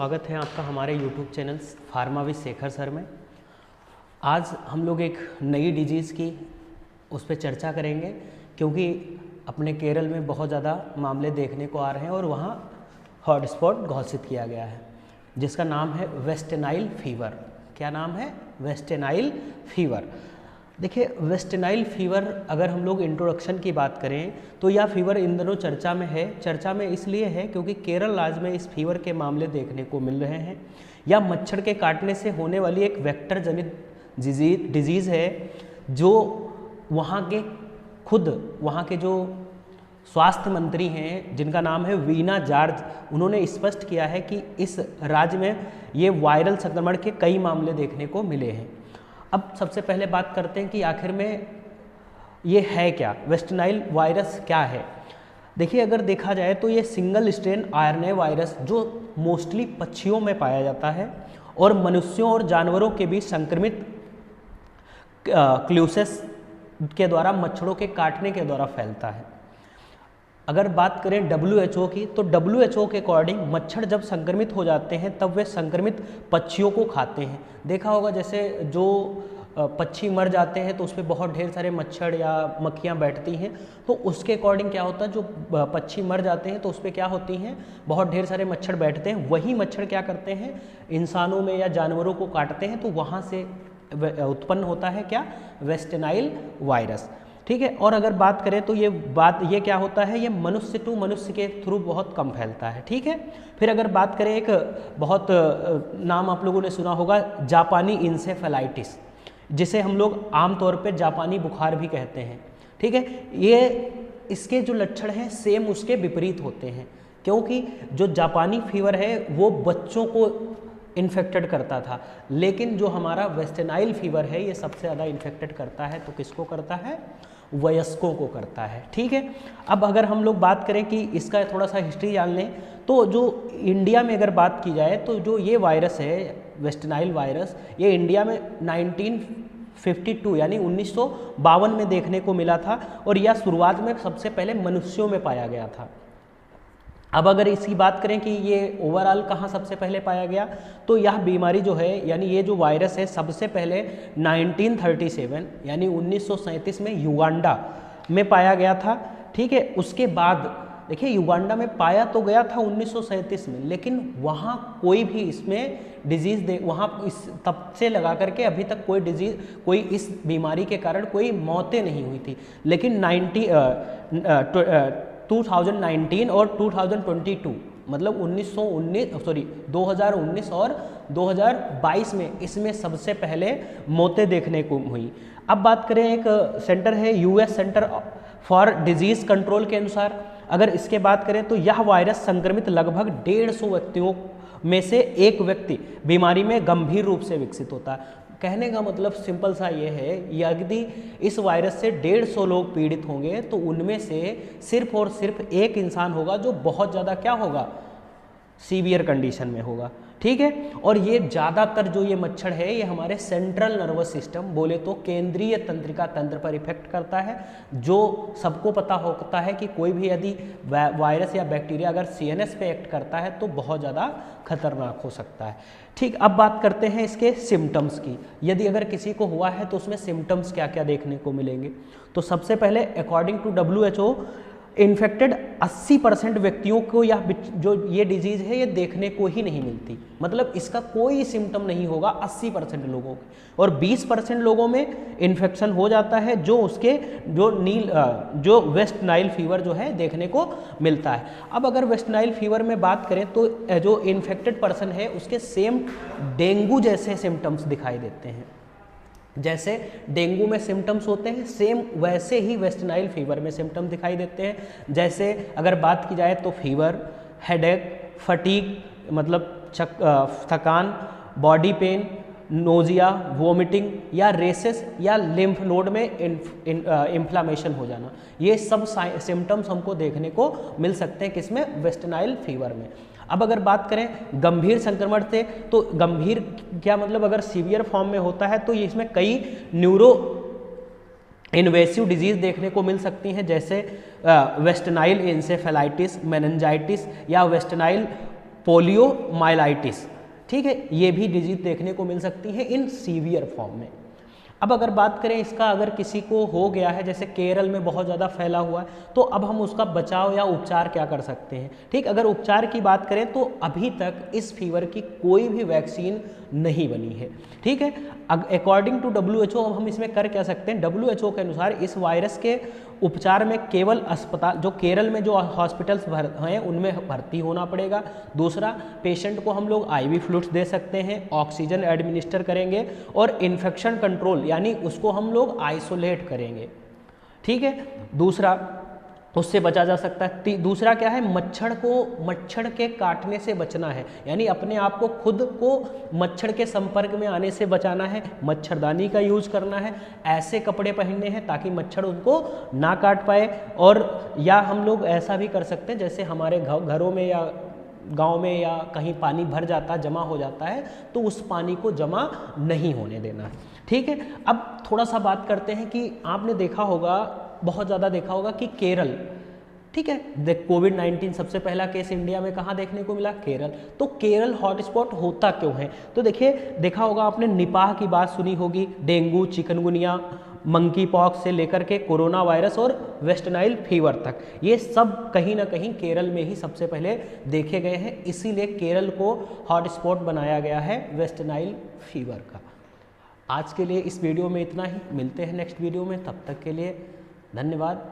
स्वागत है आपका हमारे YouTube channel pharma with Shekhar sir में। आज हम लोग एक नई डिजीज़ की उस पर चर्चा करेंगे, क्योंकि अपने केरल में बहुत ज़्यादा मामले देखने को आ रहे हैं और वहाँ हॉटस्पॉट घोषित किया गया है, जिसका नाम है वेस्ट नाइल फीवर। क्या नाम है? West Nile fever. देखिए, वेस्ट नाइल फीवर अगर हम लोग इंट्रोडक्शन की बात करें तो यह फीवर इन दिनों चर्चा में है। चर्चा में इसलिए है क्योंकि केरल राज्य में इस फीवर के मामले देखने को मिल रहे हैं। यह मच्छर के काटने से होने वाली एक वेक्टर जनित डिजीज़ है, जो वहाँ के जो स्वास्थ्य मंत्री हैं, जिनका नाम है वीना जॉर्ज, उन्होंने स्पष्ट किया है कि इस राज्य में ये वायरल संक्रमण के कई मामले देखने को मिले हैं। अब सबसे पहले बात करते हैं कि आखिर में ये है क्या, वेस्ट नाइल वायरस क्या है। देखिए, अगर देखा जाए तो ये सिंगल स्ट्रेन आरएनए वायरस जो मोस्टली पक्षियों में पाया जाता है और मनुष्यों और जानवरों के बीच संक्रमित क्लूसेस के द्वारा, मच्छरों के काटने के द्वारा फैलता है। अगर बात करें WHO की, तो WHO के अकॉर्डिंग मच्छर जब संक्रमित हो जाते हैं तब वे संक्रमित पक्षियों को खाते हैं। देखा होगा, जैसे जो पक्षी मर जाते हैं तो उस पर बहुत ढेर सारे मच्छर या मक्खियाँ बैठती हैं, तो उसके अकॉर्डिंग क्या होता है, जो पक्षी मर जाते हैं तो उस पर क्या होती हैं, बहुत ढेर सारे मच्छर बैठते हैं। वही मच्छर क्या करते हैं, इंसानों में या जानवरों को काटते हैं, तो वहाँ से उत्पन्न होता है क्या, वेस्ट नाइल वायरस। ठीक है। और अगर बात करें तो ये क्या होता है, ये मनुष्य टू मनुष्य के थ्रू बहुत कम फैलता है। ठीक है। फिर अगर बात करें, एक बहुत नाम आप लोगों ने सुना होगा, जापानी इंसेफेलाइटिस, जिसे हम लोग आमतौर पे जापानी बुखार भी कहते हैं। ठीक है। इसके जो लक्षण हैं सेम उसके विपरीत होते हैं, क्योंकि जो जापानी फीवर है वो बच्चों को इन्फेक्टेड करता था, लेकिन जो हमारा वेस्ट नाइल फीवर है ये सबसे ज़्यादा इन्फेक्टेड करता है। तो किसको करता है? वयस्कों को करता है। ठीक है। अब अगर हम लोग बात करें कि इसका थोड़ा सा हिस्ट्री जान लें, तो जो इंडिया में अगर बात की जाए तो जो ये वायरस है वेस्ट नाइल वायरस, ये इंडिया में 1952 यानी 1952 में देखने को मिला था, और यह शुरुआत में सबसे पहले मनुष्यों में पाया गया था। अब अगर इसकी बात करें कि ये ओवरऑल कहाँ सबसे पहले पाया गया, तो यह बीमारी जो है, यानी ये जो वायरस है, सबसे पहले 1937 यानी 1937 में युगांडा में पाया गया था। ठीक है। उसके बाद देखिए, युगांडा में पाया तो गया था 1937 में, लेकिन वहाँ कोई भी इसमें डिजीज़ वहाँ इस तब से लगा करके अभी तक कोई इस बीमारी के कारण कोई मौतें नहीं हुई थी। लेकिन 2019 और 2022 मतलब 2019 और 2022 में इसमें सबसे पहले मौतें देखने को हुई। अब बात करें, एक सेंटर है US centre for disease control के अनुसार, अगर इसके बात करें तो यह वायरस संक्रमित लगभग 150 व्यक्तियों में से एक व्यक्ति बीमारी में गंभीर रूप से विकसित होता है। कहने का मतलब सिंपल सा ये है, यदि इस वायरस से 150 लोग पीड़ित होंगे तो उनमें से सिर्फ और सिर्फ एक इंसान होगा जो बहुत ज़्यादा क्या होगा, सीवियर कंडीशन में होगा। ठीक है। और ये ज़्यादातर जो ये मच्छर है ये हमारे सेंट्रल नर्वस सिस्टम, बोले तो केंद्रीय तंत्रिका तंत्र पर इफेक्ट करता है, जो सबको पता होता है कि कोई भी यदि वायरस या बैक्टीरिया अगर CNS पे एक्ट करता है तो बहुत ज़्यादा खतरनाक हो सकता है। ठीक। अब बात करते हैं इसके सिम्टम्स की। यदि अगर किसी को हुआ है तो उसमें सिम्टम्स क्या क्या देखने को मिलेंगे, तो सबसे पहले अकॉर्डिंग टू WHO इन्फेक्टेड 80% व्यक्तियों को यह जो ये डिजीज़ है ये देखने को ही नहीं मिलती, मतलब इसका कोई सिम्टम नहीं होगा 80% लोगों के, और 20% लोगों में इन्फेक्शन हो जाता है, जो उसके जो वेस्ट नाइल फीवर जो है देखने को मिलता है। अब अगर वेस्ट नाइल फीवर में बात करें तो जो इन्फेक्टेड पर्सन है उसके सेम डेंगू जैसे सिम्टम्स दिखाई देते हैं। जैसे डेंगू में सिम्टम्स होते हैं, सेम वैसे ही वेस्ट नाइल फीवर में सिम्टम्स दिखाई देते हैं। जैसे अगर बात की जाए तो फीवर, हेडेक, फटीग मतलब थकान, बॉडी पेन, नोजिया, वोमिटिंग या रेसेस या लिम्फ नोड में इन्फ्लामेशन हो जाना, ये सब सिम्टम्स हमको देखने को मिल सकते हैं किसमें, वेस्ट नाइल फीवर में। अब अगर बात करें गंभीर संक्रमण से, तो गंभीर क्या मतलब, अगर सीवियर फॉर्म में होता है तो इसमें कई न्यूरो इन्वेसिव डिजीज़ देखने को मिल सकती हैं, जैसे वेस्ट नाइल इंसेफेलाइटिस, मेनिंजाइटिस या वेस्ट नाइल पोलियोमाइलाइटिस, ठीक है, ये भी डिजीज देखने को मिल सकती है इन सीवियर फॉर्म में। अब अगर बात करें इसका, अगर किसी को हो गया है, जैसे केरल में बहुत ज़्यादा फैला हुआ है, तो अब हम उसका बचाव या उपचार क्या कर सकते हैं। ठीक, अगर उपचार की बात करें तो अभी तक इस फीवर की कोई भी वैक्सीन नहीं बनी है। ठीक है, अकॉर्डिंग टू WHO अब हम इसमें कर क्या सकते हैं, WHO के अनुसार इस वायरस के उपचार में केवल अस्पताल, जो केरल में जो हॉस्पिटल्स हैं उनमें भर्ती होना पड़ेगा। दूसरा, पेशेंट को हम लोग IV फ्लूइड्स दे सकते हैं, ऑक्सीजन एडमिनिस्टर करेंगे और इन्फेक्शन कंट्रोल यानी उसको हम लोग आइसोलेट करेंगे। ठीक है, दूसरा उससे बचा जा सकता है। दूसरा क्या है, मच्छर के काटने से बचना है, यानी अपने आप को खुद को मच्छर के संपर्क में आने से बचाना है, मच्छरदानी का यूज करना है, ऐसे कपड़े पहनने हैं ताकि मच्छर उनको ना काट पाए। और या हम लोग ऐसा भी कर सकते हैं, जैसे हमारे घरों में या गांव में या कहीं पानी भर जाता है, जमा हो जाता है, तो उस पानी को जमा नहीं होने देना है। ठीक है, अब थोड़ा सा बात करते हैं कि आपने देखा होगा, बहुत ज़्यादा देखा होगा कि केरल, ठीक है, कोविड-19 सबसे पहला केस इंडिया में कहाँ देखने को मिला, केरल। तो केरल हॉटस्पॉट होता क्यों है, तो देखिए, देखा होगा आपने निपाह की बात सुनी होगी, डेंगू, चिकनगुनिया, मंकी पॉक्स से लेकर के कोरोना वायरस और वेस्ट नाइल फीवर तक, ये सब कहीं ना कहीं केरल में ही सबसे पहले देखे गए हैं, इसीलिए केरल को हॉटस्पॉट बनाया गया है वेस्ट नाइल फीवर का। आज के लिए इस वीडियो में इतना ही, मिलते हैं नेक्स्ट वीडियो में, तब तक के लिए धन्यवाद।